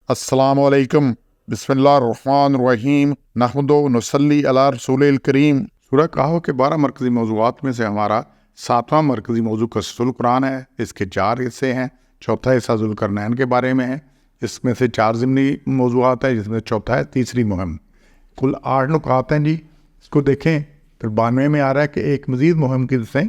السلام علیکم، بسم اللہ الرحمن الرحیم، نحمد و نصلی علی رسول الکریم۔ سورہ کہف کے 12 مرکزی موضوعات میں سے ہمارا 7واں مرکزی موضوع قصص القرآن ہے۔ اس کے 4 حصے ہیں۔ چوتھا حصہ ذوالقرنین کے بارے میں ہے، اس میں سے 4 ضمنی موضوعات ہیں، جس میں چوتھا ہے تیسری مہم۔ کل 8 نکات ہیں جی، اس کو دیکھیں۔ پھر 92 میں آ رہا ہے کہ ایک مزید مہم کی جس نے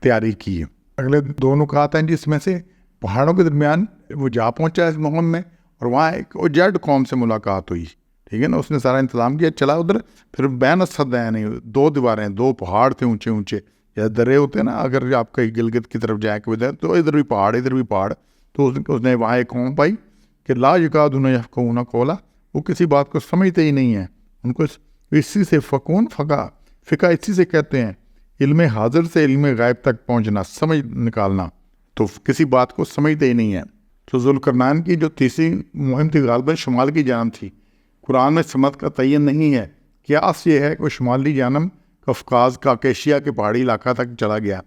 تیاری کی ہے۔ اگلے 2 نکات ہیں جس میں سے پہاڑوں کے درمیان وہ جا پہنچا اس مہم میں، اور وہاں ایک اجڑ قوم سے ملاقات ہوئی، ٹھیک ہے نا۔ اس نے سارا انتظام کیا، چلا ادھر۔ پھر بین السدین، 2 دیواریں، 2 پہاڑ تھے اونچے اونچے، یا درے ہوتے ہیں نا، اگر آپ کہیں گلگت کی طرف جائیں تو ادھر بھی پہاڑ ادھر بھی پہاڑ۔ تو اس نے وہاں ایک قوم پائی کہ لا یکادون یفقہون قولا، وہ کسی بات کو سمجھتے ہی نہیں ہیں۔ ان کو اسی سے فقہ اسی سے کہتے ہیں، علم حاضر سے علم غائب تک پہنچنا، سمجھ نکالنا، تو کسی بات کو سمجھتے ہی نہیں ہیں۔ تو ذوالقرنین کی جو تیسری مہم تھی غالباً شمال کی جانب تھی۔ قرآن میں سمت کا تعین نہیں ہے، قیاس یہ ہے کہ وہ شمالی جانب قفقاز کاکیشیا کے پہاڑی علاقہ تک چلا گیا۔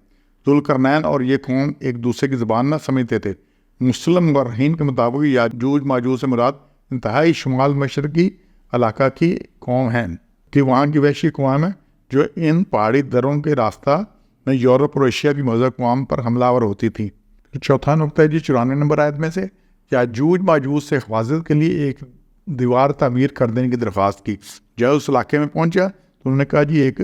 ذوالقرنین اور یہ قوم ایک دوسرے کی زبان نہ سمجھتے تھے۔ مسلم مورخین کے مطابق یاجوج ماجوج سے مراد انتہائی شمال مشرقی علاقہ کی قوم ہے، کہ وہاں کی وحشی قوم ہے جو ان پہاڑی دروں کے راستہ میں یورپ اور ایشیا کی مہذب قوم پر حملہ آور ہوتی تھی۔ چوتھا نقطہ ہے جی 94 نمبر آیت میں سے، یاجوج ماجوج سے حفاظت کے لیے ایک دیوار تعمیر کر دینے کی درخواست کی۔ جب اس علاقے میں پہنچا تو انہوں نے کہا جی ایک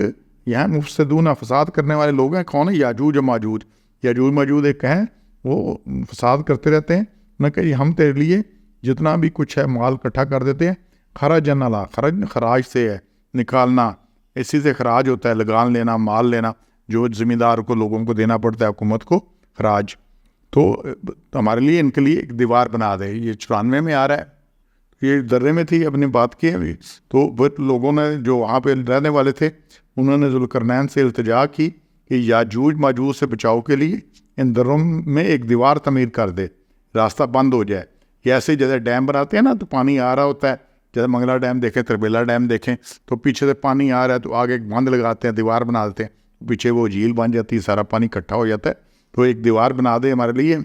یہاں مفسدون، فساد کرنے والے لوگ ہیں۔ کون ہے؟ یاجوج اور ماجوج۔ یاجوج ماجوج ایک ہیں، وہ فساد کرتے رہتے ہیں۔ انہوں نے کہا جی ہم تیرے لیے جتنا بھی کچھ ہے مال اکٹھا کر دیتے ہیں۔ خرجن علی، خراج سے ہے نکالنا، اسی سے خراج ہوتا ہے، لگان لینا، مال لینا، جو زمیندار کو لوگوں کو دینا پڑتا ہے، حکومت کو خراج۔ تو ہمارے لیے ان کے لیے ایک دیوار بنا دے۔ یہ 94 میں آ رہا ہے، یہ درے میں تھی، اپنی بات کی ابھی۔ تو وہ لوگوں نے جو وہاں پہ رہنے والے تھے، انہوں نے ذوالقرنین سے التجا کی کہ یاجوج ماجوج سے بچاؤ کے لیے ان دروں میں ایک دیوار تعمیر کر دے، راستہ بند ہو جائے۔ یہ ایسے جیسے ڈیم بناتے ہیں نا، تو پانی آ رہا ہوتا ہے، جیسے منگلا ڈیم دیکھیں، تربیلا ڈیم دیکھیں، تو پیچھے سے پانی آ رہا ہے تو آگے ایک بند لگاتے ہیں، دیوار بنا دیتے ہیں، پیچھے وہ جھیل بن جاتی ہے، سارا پانی اکٹھا ہو جاتا ہے۔ تو ایک دیوار بنا دے ہمارے لیے،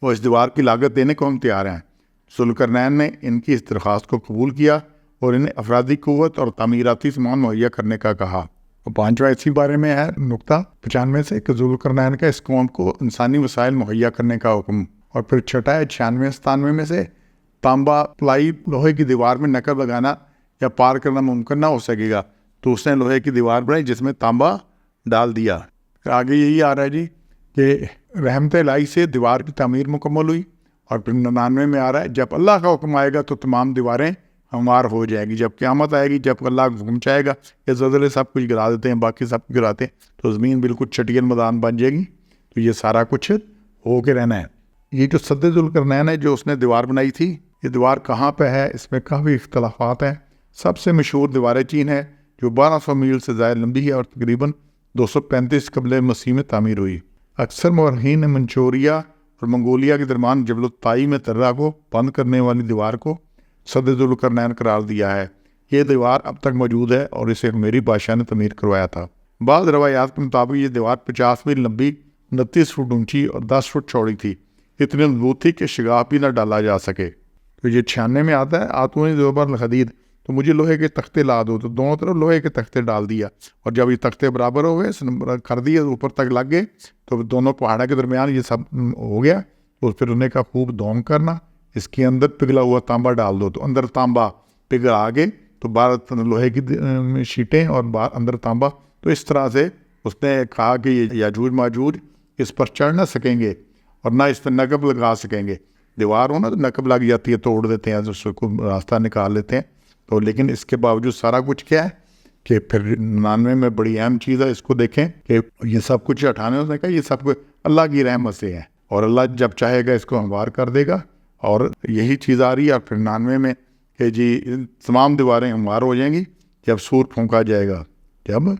وہ اس دیوار کی لاگت دینے کو ہم تیار ہیں۔ ذوالقرنین نے ان کی اس درخواست کو قبول کیا اور انہیں افرادی قوت اور تعمیراتی سامان مہیا کرنے کا کہا۔ اور 5واں اسی بارے میں ہے نقطہ 95 سے، کہ ذوالقرنین کا اس قوم کو انسانی وسائل مہیا کرنے کا حکم۔ اور پھر چھٹا ہے 96-97 میں سے، تانبا پلائی لوہے کی دیوار میں نقب لگانا یا پار کرنا ممکن نہ ہو سکے گا، تو اس نے لوہے کی دیوار بنائی جس میں تانبا ڈال دیا۔ آگے یہی آ رہا ہے جی کہ رحمت الہی سے دیوار کی تعمیر مکمل ہوئی۔ اور پھر 99 میں آ رہا ہے، جب اللہ کا حکم آئے گا تو تمام دیواریں ہموار ہو جائیں گی۔ جب قیامت آئے گی، جب اللہ کا حکم چاہے گا، یہ زلزلے سب کچھ گرا دیتے ہیں، باقی سب کچھ گراتے ہیں، تو زمین بالکل چٹین میدان بن جائے گی۔ تو یہ سارا کچھ ہو کے رہنا ہے۔ یہ جو سد ذوالقرنین ہے، جو اس نے دیوار بنائی تھی، یہ دیوار کہاں پہ ہے، اس میں کافی اختلافات ہیں۔ سب سے مشہور دیوار چین ہے، جو 1200 میل سے زائد لمبی ہے اور تقریباً 235 قبل مسیح میں تعمیر ہوئی۔ اکثر مورخین نے منچوریا اور منگولیا کے درمیان جبل الطائی میں ترہ کو بند کرنے والی دیوار کو سد ذوالقرنین قرار دیا ہے۔ یہ دیوار اب تک موجود ہے اور اسے میری بادشاہ نے تعمیر کروایا تھا۔ بعض روایات کے مطابق یہ دیوار 50 میل لمبی، 29 فٹ اونچی اور 10 فٹ چوڑی تھی۔ اتنی مضبوط تھی کہ شگاف بھی نہ ڈالا جا سکے۔ تو یہ 96 میں آتا ہے، آتونی زبر الحدید، تو مجھے لوہے کے تختے لا دو، تو دونوں طرف لوہے کے تختے ڈال دیا، اور جب یہ تختے برابر ہو گئے، کر دیے، اوپر تک لگ گئے، تو دونوں پہاڑوں کے درمیان یہ سب ہو گیا۔ تو پھر انہیں کا خوب دوم کرنا، اس کے اندر پگھلا ہوا تانبا ڈال دو، تو اندر تانبا پگھل آگے، تو باہر لوہے کی شیٹیں اور باہر اندر تانبا۔ تو اس طرح سے اس نے کہا کہ یہ یاجوج ماجوج اس پر چڑھ نہ سکیں گے اور نہ اس پر نقب لگا سکیں گے۔ دیوار ہو نا تو نقب لگ جاتی ہے، توڑ دیتے ہیں، اس کو راستہ نکال لیتے ہیں۔ تو لیکن اس کے باوجود سارا کچھ کیا ہے کہ پھر 99 میں بڑی اہم چیز ہے، اس کو دیکھیں کہ یہ سب کچھ ہٹانے، اس نے کہا یہ سب کچھ اللہ کی رحمت سے ہے، اور اللہ جب چاہے گا اس کو ہموار کر دے گا۔ اور یہی چیز آ رہی ہے۔ اور پھر 99 میں کہ جی تمام دیواریں ہموار ہو جائیں گی جب سور پھونکا جائے گا۔ جب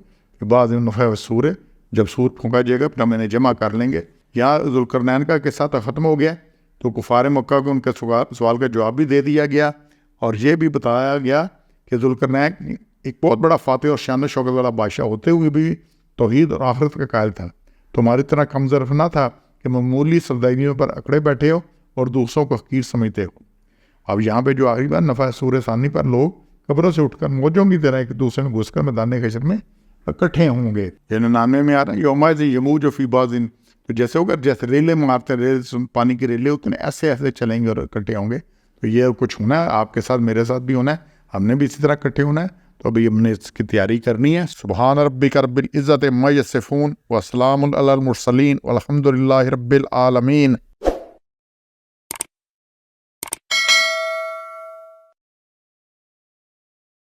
بعض نفع سور ہے، جب سور پھونکا جائے گا پھر ہم انہیں جمع کر لیں گے۔ یہاں ذوالقرنین کا قصہ تو ختم ہو گیا، تو کفار مکہ کو ان کے سوال کا جواب بھی دے دیا گیا، اور یہ بھی بتایا گیا کہ ذوالقرنین ایک بہت بڑا فاتح اور شان و شوکت والا بادشاہ ہوتے ہوئے بھی توحید اور آخرت کا قائل تھا۔ تمہاری طرح کم ظرف نہ تھا کہ معمولی سردائیوں پر اکڑے بیٹھے ہو اور دوسروں کو حقیر سمجھتے ہو۔ اب یہاں پہ جو آخری بار نفع سورہ ثانی پر لوگ قبروں سے اٹھ کر موجوں کی طرح ایک دوسرے میں گھس کر میدان حشر میں اکٹھے ہوں گے. یہ 99 میں آ رہا ہے یومئذ یموج فی بعض، تو جیسے ہوگا جیسے ریلے مارتے پانی کی ریلے ہوتے ہیں ایسے ایسے چلیں گے اور اکٹھے ہوں گے. تو یہ کچھ ہونا ہے آپ کے ساتھ، میرے ساتھ بھی ہونا ہے، ہم نے بھی اسی طرح اکٹھے ہونا ہے. تو ابھی ہم نے اس کی تیاری کرنی ہے. سبحان ربک رب العزت عما یصفون وسلام علی المرسلین والحمد للہ رب العالمین.